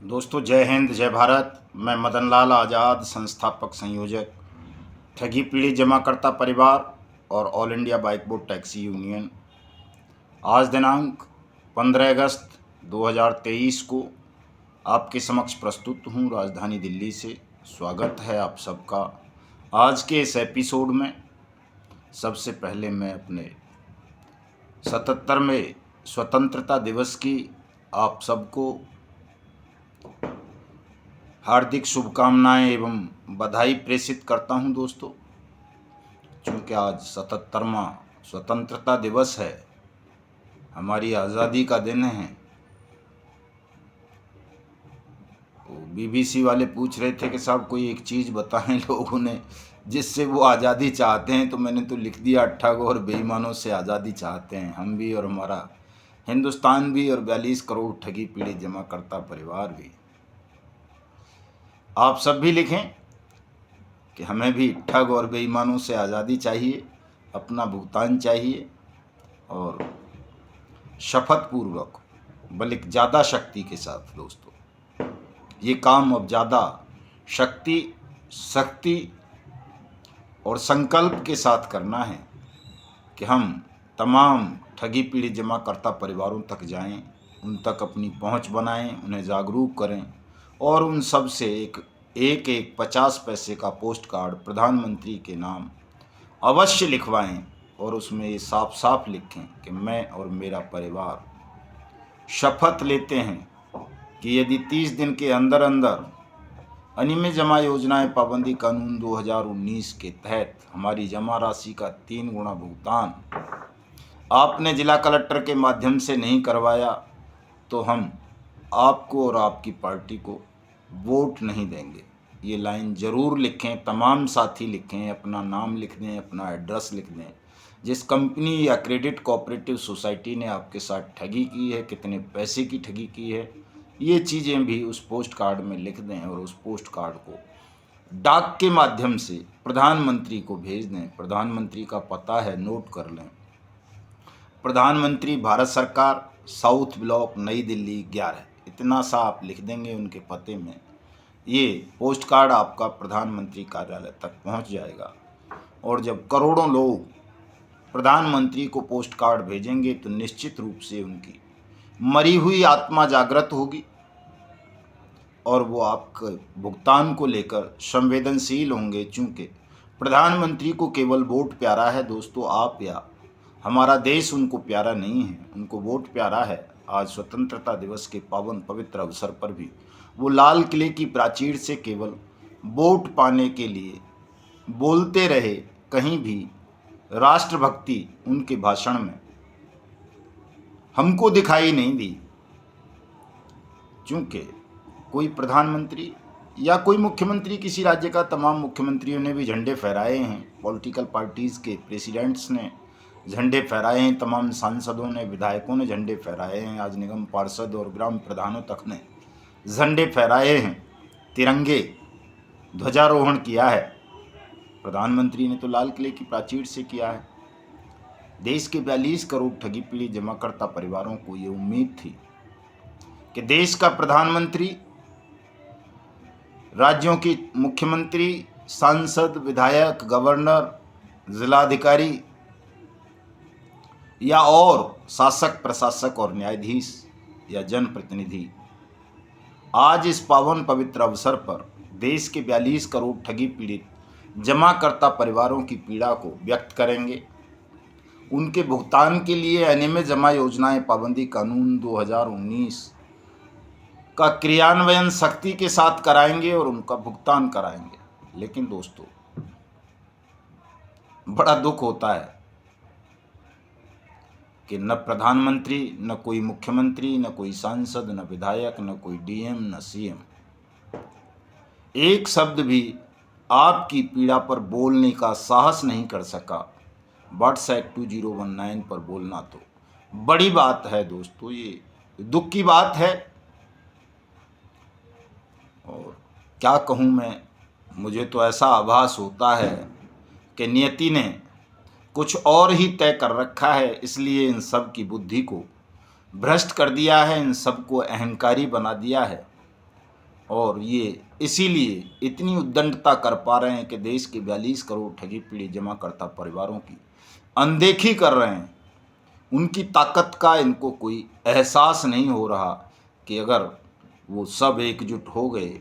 दोस्तों, जय हिंद जय भारत। मैं मदन लाल आज़ाद, संस्थापक संयोजक ठगी पीड़ित जमाकर्ता परिवार और all India bike board taxi union. आज दिनांक 15 अगस्त 2023 को आपके समक्ष प्रस्तुत हूँ राजधानी दिल्ली से। स्वागत है आप सबका आज के इस एपिसोड में। सबसे पहले मैं अपने 77वें स्वतंत्रता दिवस की आप सबको हार्दिक शुभकामनाएं एवं बधाई प्रेषित करता हूं दोस्तों। चूँकि आज 77वां स्वतंत्रता दिवस है, हमारी आज़ादी का दिन है। बीबीसी वाले पूछ रहे थे कि साहब कोई एक चीज़ बताएं लोगों ने जिससे वो आज़ादी चाहते हैं, तो मैंने तो लिख दिया ठग और बेईमानों से आज़ादी चाहते हैं हम भी और हमारा हिंदुस्तान भी और 42 करोड़ ठगी पीड़ित जमाकर्ता परिवार भी। आप सब भी लिखें कि हमें भी ठग और बेईमानों से आज़ादी चाहिए, अपना भुगतान चाहिए और शपथ पूर्वक बल्कि ज़्यादा शक्ति के साथ। दोस्तों, ये काम अब ज़्यादा शक्ति और संकल्प के साथ करना है कि हम तमाम ठगी पीड़ित जमाकर्ता परिवारों तक जाएं, उन तक अपनी पहुंच बनाएं, उन्हें जागरूक करें और उन सब से एक 50 पैसे का पोस्ट कार्ड प्रधानमंत्री के नाम अवश्य लिखवाएं और उसमें ये साफ साफ लिखें कि मैं और मेरा परिवार शपथ लेते हैं कि यदि 30 दिन के अंदर अंदर अनियमित जमा योजनाएं पाबंदी कानून 2019 के तहत हमारी जमा राशि का 3 गुना भुगतान आपने जिला कलेक्टर के माध्यम से नहीं करवाया तो हम आपको और आपकी पार्टी को वोट नहीं देंगे। ये लाइन ज़रूर लिखें, तमाम साथी लिखें, अपना नाम लिख दें, अपना एड्रेस लिख दें। जिस कंपनी या क्रेडिट कोऑपरेटिव सोसाइटी ने आपके साथ ठगी की है, कितने पैसे की ठगी की है, ये चीज़ें भी उस पोस्ट कार्ड में लिख दें और उस पोस्ट कार्ड को डाक के माध्यम से प्रधानमंत्री को भेज दें। प्रधानमंत्री का पता है, नोट कर लें। प्रधानमंत्री भारत सरकार, साउथ ब्लॉक, नई दिल्ली 11। इतना सा आप लिख देंगे उनके पते में, ये पोस्ट कार्ड आपका प्रधानमंत्री कार्यालय तक पहुंच जाएगा। और जब करोड़ों लोग प्रधानमंत्री को पोस्ट कार्ड भेजेंगे तो निश्चित रूप से उनकी मरी हुई आत्मा जागृत होगी और वो आपके भुगतान को लेकर संवेदनशील होंगे। चूँकि प्रधानमंत्री को केवल वोट प्यारा है दोस्तों, आप या हमारा देश उनको प्यारा नहीं है, उनको वोट प्यारा है। आज स्वतंत्रता दिवस के पावन पवित्र अवसर पर भी वो लाल किले की प्राचीर से केवल वोट पाने के लिए बोलते रहे। कहीं भी राष्ट्रभक्ति उनके भाषण में हमको दिखाई नहीं दी। चूँकि कोई प्रधानमंत्री या कोई मुख्यमंत्री किसी राज्य का, तमाम मुख्यमंत्रियों ने भी झंडे फहराए हैं, पॉलिटिकल पार्टीज़ के प्रेसिडेंट्स ने झंडे फहराए हैं, तमाम सांसदों ने, विधायकों ने झंडे फहराए हैं, आज निगम पार्षद और ग्राम प्रधानों तक ने झंडे फहराए हैं, तिरंगे ध्वजारोहण किया है। प्रधानमंत्री ने तो लाल किले की प्राचीर से किया है। देश के 42 करोड़ ठगी पीड़ित जमाकर्ता परिवारों को ये उम्मीद थी कि देश का प्रधानमंत्री, राज्यों की मुख्यमंत्री, सांसद, विधायक, गवर्नर, जिलाधिकारी या और शासक, प्रशासक और न्यायाधीश या जनप्रतिनिधि आज इस पावन पवित्र अवसर पर देश के 42 करोड़ ठगी पीड़ित जमाकर्ता परिवारों की पीड़ा को व्यक्त करेंगे। उनके भुगतान के लिए अनियमित जमा योजनाएं पाबंदी कानून 2019 का क्रियान्वयन सख्ती के साथ कराएंगे और उनका भुगतान कराएंगे। लेकिन दोस्तों, बड़ा दुख होता है कि न प्रधानमंत्री, न कोई मुख्यमंत्री, न कोई सांसद, न विधायक, न कोई डीएम, न सीएम एक शब्द भी आपकी पीड़ा पर बोलने का साहस नहीं कर सका। बट्स एक्ट 2019 पर बोलना तो बड़ी बात है दोस्तों, ये दुख की बात है। और क्या कहूँ मैं, मुझे तो ऐसा आभास होता है कि नियति ने कुछ और ही तय कर रखा है, इसलिए इन सब की बुद्धि को भ्रष्ट कर दिया है, इन सब को अहंकारी बना दिया है और ये इसीलिए इतनी उद्दंडता कर पा रहे हैं कि देश के 42 करोड़ ठगी पीड़ित जमाकर्ता परिवारों की अनदेखी कर रहे हैं। उनकी ताकत का इनको कोई एहसास नहीं हो रहा कि अगर वो सब एकजुट हो गए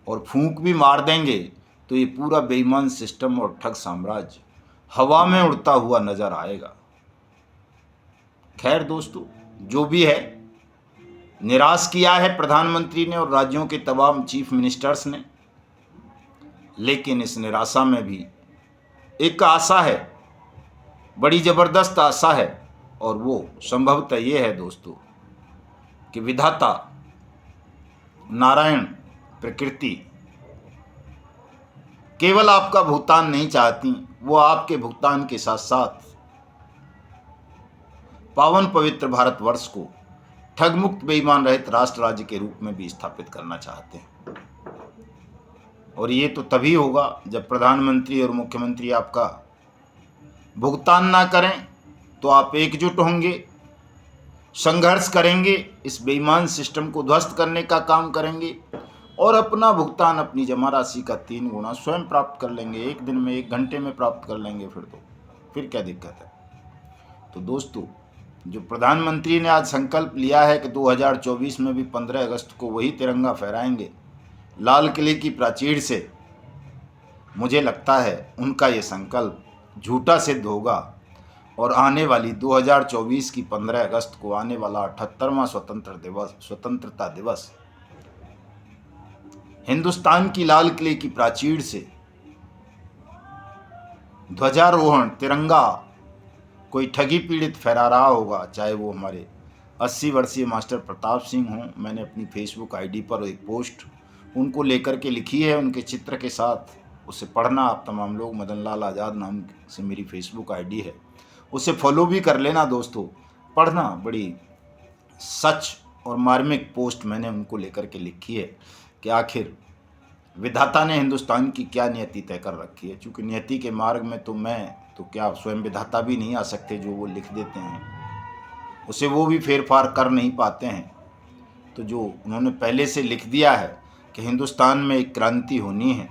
और फूंक भी मार देंगे तो ये पूरा बेईमान सिस्टम और ठग साम्राज्य हवा में उड़ता हुआ नजर आएगा। खैर दोस्तों, जो भी है, निराश किया है प्रधानमंत्री ने और राज्यों के तमाम चीफ मिनिस्टर्स ने, लेकिन इस निराशा में भी एक आशा है, बड़ी जबरदस्त आशा है, और वो संभवतः ये है दोस्तों कि विधाता नारायण प्रकृति केवल आपका भुगतान नहीं चाहती, वो आपके भुगतान के साथ साथ पावन पवित्र भारतवर्ष को ठग मुक्त बेईमान रहित राष्ट्र राज्य के रूप में भी स्थापित करना चाहते हैं। और ये तो तभी होगा जब प्रधानमंत्री और मुख्यमंत्री आपका भुगतान ना करें, तो आप एकजुट होंगे, संघर्ष करेंगे, इस बेईमान सिस्टम को ध्वस्त करने का काम करेंगे और अपना भुगतान, अपनी जमा राशि का 3 गुना स्वयं प्राप्त कर लेंगे। एक दिन में, 1 घंटे में प्राप्त कर लेंगे। फिर क्या दिक्कत है। तो दोस्तों, जो प्रधानमंत्री ने आज संकल्प लिया है कि 2024 में भी 15 अगस्त को वही तिरंगा फहराएंगे लाल किले की प्राचीर से, मुझे लगता है उनका ये संकल्प झूठा सिद्ध होगा और आने वाली 2024 की 15 अगस्त को आने वाला 78वां स्वतंत्रता दिवस हिंदुस्तान की लाल किले की प्राचीर से ध्वजारोहण तिरंगा कोई ठगी पीड़ित फहरा रहा होगा, चाहे वो हमारे 80 वर्षीय मास्टर प्रताप सिंह हों। मैंने अपनी फेसबुक आईडी पर एक पोस्ट उनको लेकर के लिखी है, उनके चित्र के साथ। उसे पढ़ना आप तमाम लोग, मदन लाल आज़ाद नाम से मेरी फेसबुक आईडी है, उसे फॉलो भी कर लेना दोस्तों। पढ़ना, बड़ी सच और मार्मिक पोस्ट मैंने उनको लेकर के लिखी है कि आखिर विधाता ने हिंदुस्तान की क्या नियति तय कर रखी है। चूँकि नियति के मार्ग में तो मैं तो क्या स्वयं विधाता भी नहीं आ सकते, जो वो लिख देते हैं उसे वो भी फेरफार कर नहीं पाते हैं। तो जो उन्होंने पहले से लिख दिया है कि हिंदुस्तान में एक क्रांति होनी है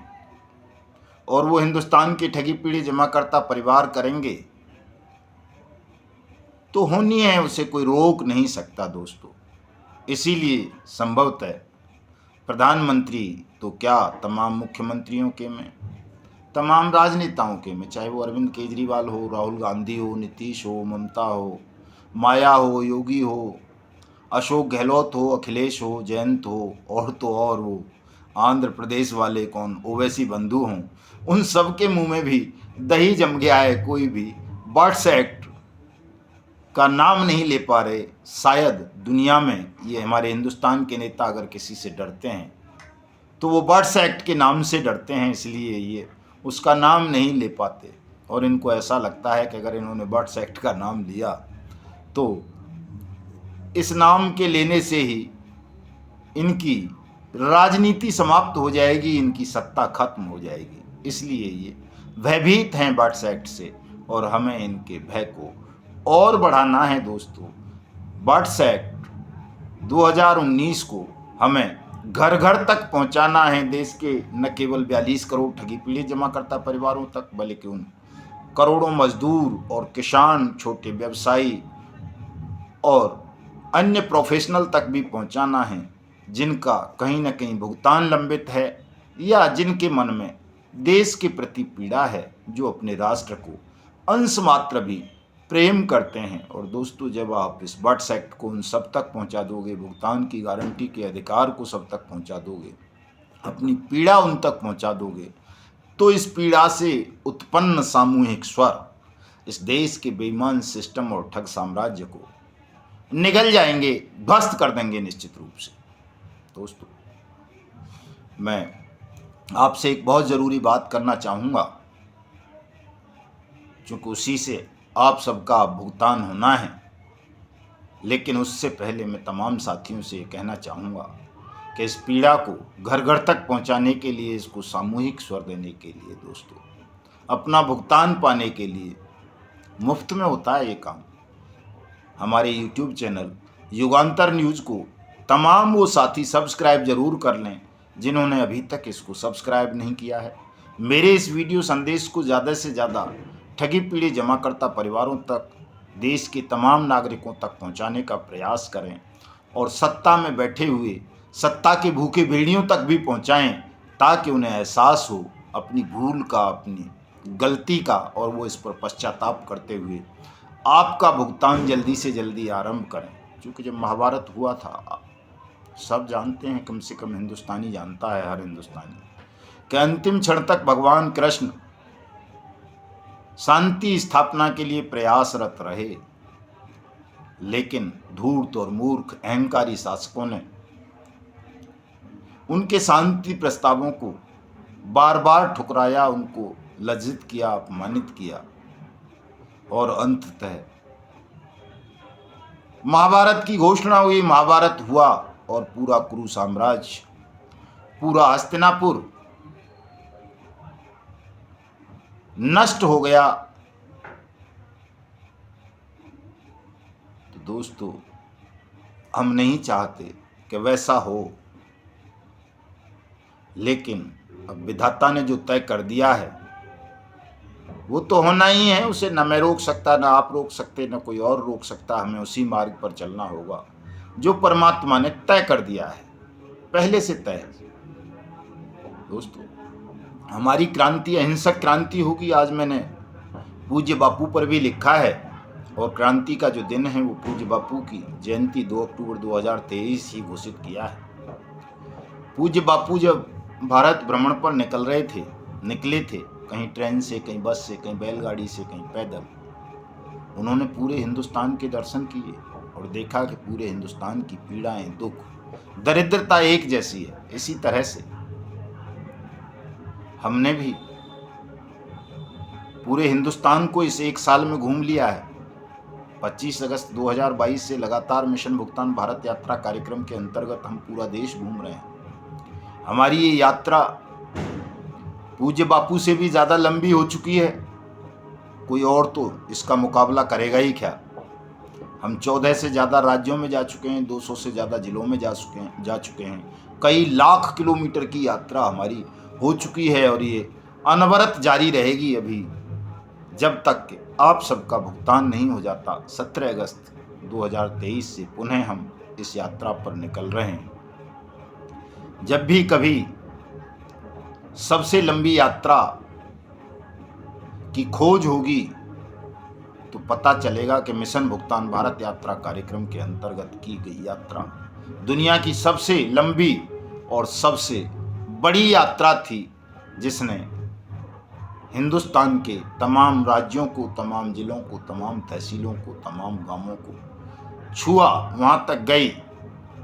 और वो हिंदुस्तान की ठगी पीढ़ी जमाकर्ता परिवार करेंगे, तो होनी है, उसे कोई रोक नहीं सकता दोस्तों। इसीलिए संभवतः प्रधानमंत्री तो क्या, तमाम मुख्यमंत्रियों के में, तमाम राजनेताओं के में, चाहे वो अरविंद केजरीवाल हो, राहुल गांधी हो, नीतीश हो, ममता हो, माया हो, योगी हो, अशोक गहलोत हो, अखिलेश हो, जयंत हो, और तो और वो आंध्र प्रदेश वाले कौन, ओवैसी बंधु हों, उन सब के मुंह में भी दही जम गया है। कोई भी बर्ड्स एक्ट का नाम नहीं ले पा रहे। शायद दुनिया में ये हमारे हिंदुस्तान के नेता अगर किसी से डरते हैं तो वो बर्ड्स एक्ट के नाम से डरते हैं, इसलिए ये उसका नाम नहीं ले पाते। और इनको ऐसा लगता है कि अगर इन्होंने बर्ड्स एक्ट का नाम लिया तो इस नाम के लेने से ही इनकी राजनीति समाप्त हो जाएगी, इनकी सत्ता खत्म हो जाएगी। इसलिए ये भयभीत हैं बर्ड्स एक्ट से और हमें इनके भय को और बढ़ाना है दोस्तों। बर्ड्स एक्ट 2019 को हमें घर घर तक पहुंचाना है, देश के न केवल 42 करोड़ ठगी पीड़ित जमाकर्ता परिवारों तक, बल्कि उन करोड़ों मजदूर और किसान, छोटे व्यवसायी और अन्य प्रोफेशनल तक भी पहुंचाना है, जिनका कहीं न कहीं भुगतान लंबित है या जिनके मन में देश के प्रति पीड़ा है, जो अपने राष्ट्र को अंश मात्र भी प्रेम करते हैं। और दोस्तों, जब आप इस बर्ड्स एक्ट को उन सब तक पहुंचा दोगे, भुगतान की गारंटी के अधिकार को सब तक पहुंचा दोगे, अपनी पीड़ा उन तक पहुंचा दोगे, तो इस पीड़ा से उत्पन्न सामूहिक स्वर इस देश के बेईमान सिस्टम और ठग साम्राज्य को निगल जाएंगे, ध्वस्त कर देंगे निश्चित रूप से। दोस्तों, मैं आपसे एक बहुत ज़रूरी बात करना चाहूँगा, क्योंकि उसी से आप सबका भुगतान होना है। लेकिन उससे पहले मैं तमाम साथियों से कहना चाहूँगा कि इस पीड़ा को घर घर तक पहुँचाने के लिए, इसको सामूहिक स्वर देने के लिए दोस्तों, अपना भुगतान पाने के लिए मुफ्त में होता है ये काम। हमारे YouTube चैनल युगांतर न्यूज़ को तमाम वो साथी सब्सक्राइब जरूर कर लें जिन्होंने अभी तक इसको सब्सक्राइब नहीं किया है। मेरे इस वीडियो संदेश को ज़्यादा से ज़्यादा ठगी पीड़ित जमाकर्ता परिवारों तक, देश के तमाम नागरिकों तक पहुंचाने का प्रयास करें और सत्ता में बैठे हुए सत्ता के भूखे भेड़ियों तक भी पहुंचाएं, ताकि उन्हें एहसास हो अपनी भूल का, अपनी गलती का, और वो इस पर पश्चाताप करते हुए आपका भुगतान जल्दी से जल्दी आरंभ करें। क्योंकि जब महाभारत हुआ था, सब जानते हैं, कम से कम हिंदुस्तानी जानता है, हर हिंदुस्तानी, कि अंतिम क्षण तक भगवान कृष्ण शांति स्थापना के लिए प्रयासरत रहे, लेकिन धूर्त और मूर्ख अहंकारी शासकों ने उनके शांति प्रस्तावों को बार बार ठुकराया, उनको लज्जित किया, अपमानित किया, और अंततः महाभारत की घोषणा हुई। महाभारत हुआ और पूरा कुरु साम्राज्य, पूरा हस्तिनापुर नष्ट हो गया। तो दोस्तों, हम नहीं चाहते कि वैसा हो, लेकिन अब विधाता ने जो तय कर दिया है वो तो होना ही है। उसे न मैं रोक सकता, न आप रोक सकते, न कोई और रोक सकता। हमें उसी मार्ग पर चलना होगा जो परमात्मा ने तय कर दिया है, पहले से तय है। दोस्तों, हमारी क्रांति अहिंसक क्रांति होगी। आज मैंने पूज्य बापू पर भी लिखा है, और क्रांति का जो दिन है वो पूज्य बापू की जयंती 2 अक्टूबर 2023 ही घोषित किया है। पूज्य बापू जब भारत भ्रमण पर निकले थे, कहीं ट्रेन से, कहीं बस से, कहीं बैलगाड़ी से, कहीं पैदल, उन्होंने पूरे हिंदुस्तान के दर्शन किए और देखा कि पूरे हिंदुस्तान की पीड़ाएं, दुख, दरिद्रता एक जैसी है। इसी तरह से हमने भी पूरे हिंदुस्तान को इस एक साल में घूम लिया है। 25 अगस्त 2022 से लगातार मिशन भुगतान भारत यात्रा कार्यक्रम के अंतर्गत हम पूरा देश घूम रहे हैं। हमारी ये यात्रा पूज्य बापू से भी ज़्यादा लंबी हो चुकी है। कोई और तो इसका मुकाबला करेगा ही क्या। हम 14 से ज़्यादा राज्यों में जा चुके हैं, 200 से ज़्यादा जिलों में जा चुके हैं। कई लाख किलोमीटर की यात्रा हमारी हो चुकी है, और ये अनवरत जारी रहेगी अभी, जब तक कि आप सबका भुगतान नहीं हो जाता। 17 अगस्त 2023 से पुनः हम इस यात्रा पर निकल रहे हैं। जब भी कभी सबसे लंबी यात्रा की खोज होगी तो पता चलेगा कि मिशन भुगतान भारत यात्रा कार्यक्रम के अंतर्गत की गई यात्रा दुनिया की सबसे लंबी और सबसे बड़ी यात्रा थी, जिसने हिंदुस्तान के तमाम राज्यों को, तमाम जिलों को, तमाम तहसीलों को, तमाम गांवों को छुआ, वहां तक गई।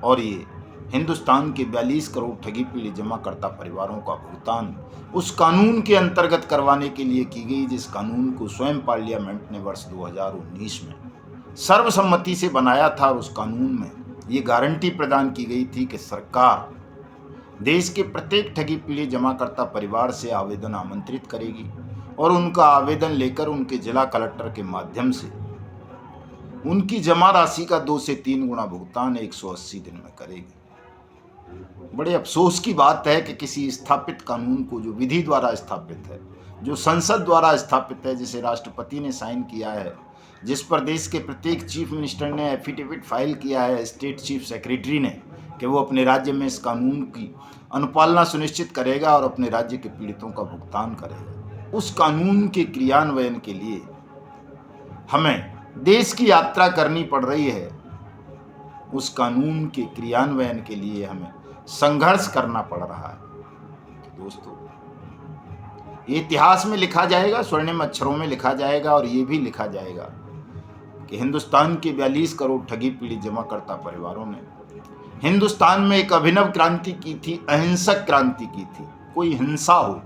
और ये हिंदुस्तान के 42 करोड़ ठगी पीड़ित जमाकर्ता परिवारों का भुगतान उस कानून के अंतर्गत करवाने के लिए की गई, जिस कानून को स्वयं पार्लियामेंट ने वर्ष 2019 में सर्वसम्मति से बनाया था। और उस कानून में ये गारंटी प्रदान की गई थी कि सरकार देश के प्रत्येक ठगी पीड़ित जमाकर्ता परिवार से आवेदन आमंत्रित करेगी, और उनका आवेदन लेकर उनके जिला कलेक्टर के माध्यम से उनकी जमा राशि का 2 से 3 गुना भुगतान 180 दिन में करेगी। बड़े अफसोस की बात है कि किसी स्थापित कानून को, जो विधि द्वारा स्थापित है, जो संसद द्वारा स्थापित है, जिसे राष्ट्रपति ने साइन किया है, जिस पर देश के प्रत्येक चीफ मिनिस्टर ने एफिडेविट फाइल किया है, स्टेट चीफ सेक्रेटरी ने, कि वो अपने राज्य में इस कानून की अनुपालना सुनिश्चित करेगा और अपने राज्य के पीड़ितों का भुगतान करेगा। उस कानून के क्रियान्वयन के लिए हमें देश की यात्रा करनी पड़ रही है। उस कानून के क्रियान्वयन के लिए हमें संघर्ष करना पड़ रहा है। दोस्तों, ये इतिहास में लिखा जाएगा, स्वर्णिम अक्षरों में लिखा जाएगा, और ये भी लिखा जाएगा कि हिंदुस्तान के 42 करोड़ ठगी पीड़ित जमाकर्ता परिवारों ने हिंदुस्तान में एक अभिनव क्रांति की थी, अहिंसक क्रांति की थी। कोई हिंसा हो,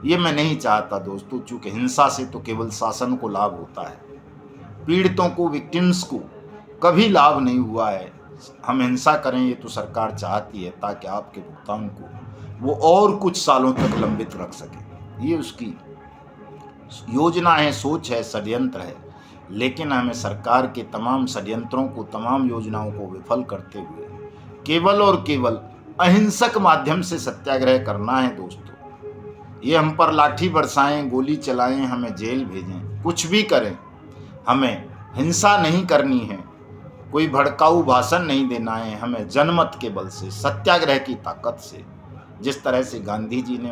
ये मैं नहीं चाहता दोस्तों, चूंकि हिंसा से तो केवल शासन को लाभ होता है, पीड़ितों को, विक्टिम्स को कभी लाभ नहीं हुआ है। हम हिंसा करें ये तो सरकार चाहती है, ताकि आपके भुगतान को वो और कुछ सालों तक लंबित रख सके। ये उसकी योजना है, सोच है, षड्यंत्र है। लेकिन हमें सरकार के तमाम षड्यंत्रों को, तमाम योजनाओं को विफल करते हुए केवल और केवल अहिंसक माध्यम से सत्याग्रह करना है दोस्तों। ये हम पर लाठी बरसाएं, गोली चलाएं, हमें जेल भेजें, कुछ भी करें, हमें हिंसा नहीं करनी है, कोई भड़काऊ भाषण नहीं देना है, हमें जनमत के बल से, सत्याग्रह की ताकत से, जिस तरह से गांधी जी ने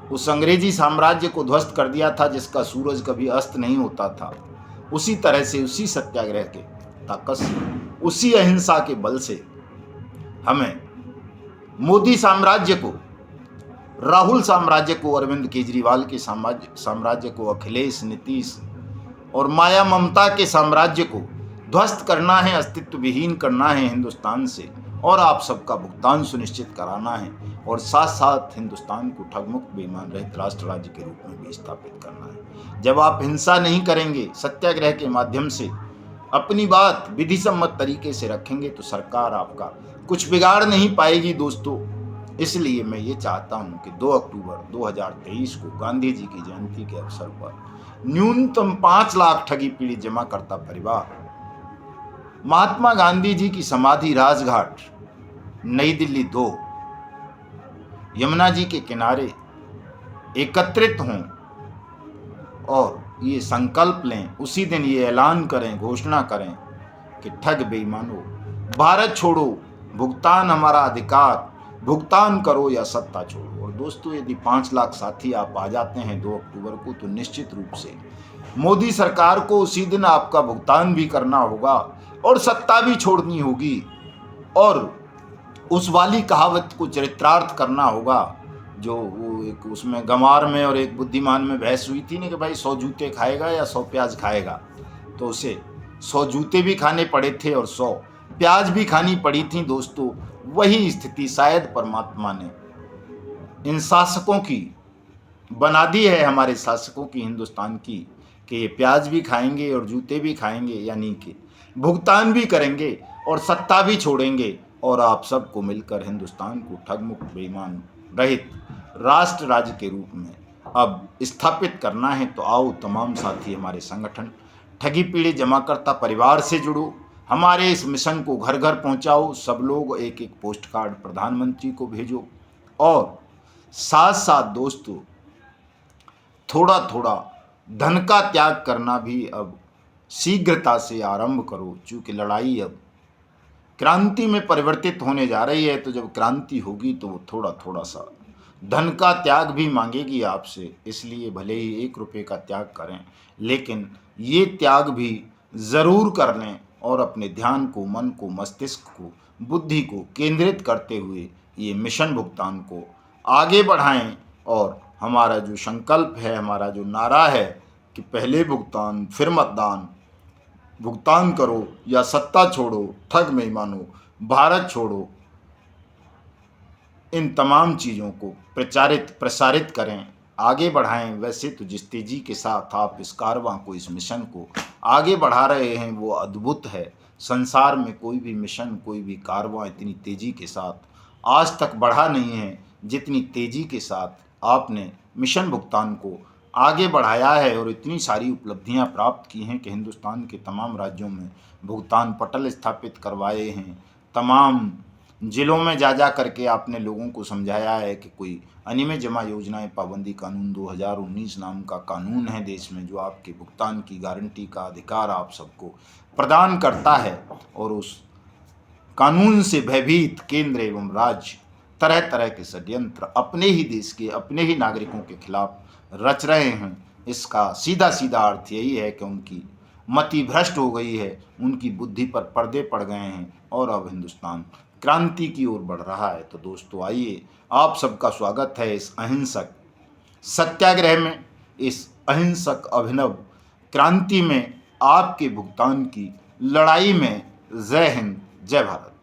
उस अंग्रेजी साम्राज्य को ध्वस्त कर दिया था जिसका सूरज कभी अस्त नहीं होता था, उसी तरह से, उसी सत्याग्रह के ताकत से, उसी अहिंसा के बल से हमें मोदी साम्राज्य को, राहुल साम्राज्य को, अरविंद केजरीवाल के साम्राज्य को, अखिलेश, नीतीश और माया ममता के साम्राज्य को ध्वस्त करना है, अस्तित्व विहीन करना है हिंदुस्तान से, और आप सबका भुगतान सुनिश्चित कराना है, और साथ साथ हिंदुस्तान को ठगमुक्त बेईमान रहित राष्ट्र राज्य के रूप में भी स्थापित करना है। जब आप हिंसा नहीं करेंगे, सत्याग्रह के माध्यम से अपनी बात विधि सम्मत तरीके से रखेंगे, तो सरकार आपका कुछ बिगाड़ नहीं पाएगी दोस्तों। इसलिए मैं ये चाहता हूं कि 2 अक्टूबर 2023 को गांधी जी की जयंती के अवसर पर न्यूनतम 5 लाख ठगी पीड़ित जमाकर्ता परिवार महात्मा गांधी जी की समाधि राजघाट, नई दिल्ली 2, यमुना जी के किनारे एकत्रित हों और ये संकल्प लें, उसी दिन ये ऐलान करें, घोषणा करें कि ठग बेईमानो, भारत छोड़ो, भुगतान हमारा अधिकार, भुगतान करो या सत्ता छोड़ो। और दोस्तों, यदि 5 लाख साथी आप आ जाते हैं 2 अक्टूबर को, तो निश्चित रूप से मोदी सरकार को उसी दिन आपका भुगतान भी करना होगा और सत्ता भी छोड़नी होगी, और उस वाली कहावत को चरित्रार्थ करना होगा जो वो एक उसमें गंवार में और एक बुद्धिमान में बहस हुई थी ना कि भाई 100 जूते खाएगा या 100 प्याज खाएगा, तो उसे 100 जूते भी खाने पड़े थे और 100 प्याज भी खानी पड़ी थी दोस्तों। वही स्थिति शायद परमात्मा ने इन शासकों की बना दी है, हमारे शासकों की, हिंदुस्तान की, कि ये प्याज भी खाएंगे और जूते भी खाएंगे, यानी कि भुगतान भी करेंगे और सत्ता भी छोड़ेंगे, और आप सबको मिलकर हिंदुस्तान को ठगमुक्त बेईमान रहित राष्ट्र राज्य के रूप में अब स्थापित करना है। तो आओ तमाम साथी हमारे संगठन ठगी पीड़ित जमाकर्ता परिवार से जुड़ो, हमारे इस मिशन को घर घर पहुंचाओ, सब लोग एक एक पोस्ट कार्ड प्रधानमंत्री को भेजो, और साथ साथ दोस्तों थोड़ा थोड़ा धन का त्याग करना भी अब शीघ्रता से आरंभ करो, चूँकि लड़ाई अब क्रांति में परिवर्तित होने जा रही है। तो जब क्रांति होगी तो वो थोड़ा थोड़ा सा धन का त्याग भी मांगेगी आपसे, इसलिए भले ही 1 रुपये का त्याग करें, लेकिन ये त्याग भी ज़रूर कर लें और अपने ध्यान को, मन को, मस्तिष्क को, बुद्धि को केंद्रित करते हुए ये मिशन भुगतान को आगे बढ़ाएं। और हमारा जो संकल्प है, हमारा जो नारा है कि पहले भुगतान फिर मतदान, भुगतान करो या सत्ता छोड़ो, ठग बेईमानो, भारत छोड़ो, इन तमाम चीज़ों को प्रसारित करें, आगे बढ़ाएं। वैसे तो जिस तेज़ी के साथ आप इस कारवां को, इस मिशन को आगे बढ़ा रहे हैं वो अद्भुत है। संसार में कोई भी मिशन, कोई भी कारवां इतनी तेज़ी के साथ आज तक बढ़ा नहीं है जितनी तेज़ी के साथ आपने मिशन भुगतान को आगे बढ़ाया है, और इतनी सारी उपलब्धियां प्राप्त की हैं कि हिंदुस्तान के तमाम राज्यों में भुगतान पटल स्थापित करवाए हैं। तमाम जिलों में जा करके आपने लोगों को समझाया है कि कोई अनियमित जमा योजनाएं पाबंदी कानून 2019 नाम का कानून है देश में, जो आपके भुगतान की गारंटी का अधिकार आप सबको प्रदान करता है, और उस कानून से भयभीत केंद्र एवं राज्य तरह तरह के षड्यंत्र अपने ही देश के, अपने ही नागरिकों के खिलाफ रच रहे हैं। इसका सीधा सीधा अर्थ यही है कि उनकी मति भ्रष्ट हो गई है, उनकी बुद्धि पर पर्दे पड़ गए हैं, और अब हिंदुस्तान क्रांति की ओर बढ़ रहा है। तो दोस्तों आइए, आप सबका स्वागत है इस अहिंसक सत्याग्रह में, इस अहिंसक अभिनव क्रांति में, आपके भुगतान की लड़ाई में। जय हिंद, जय भारत।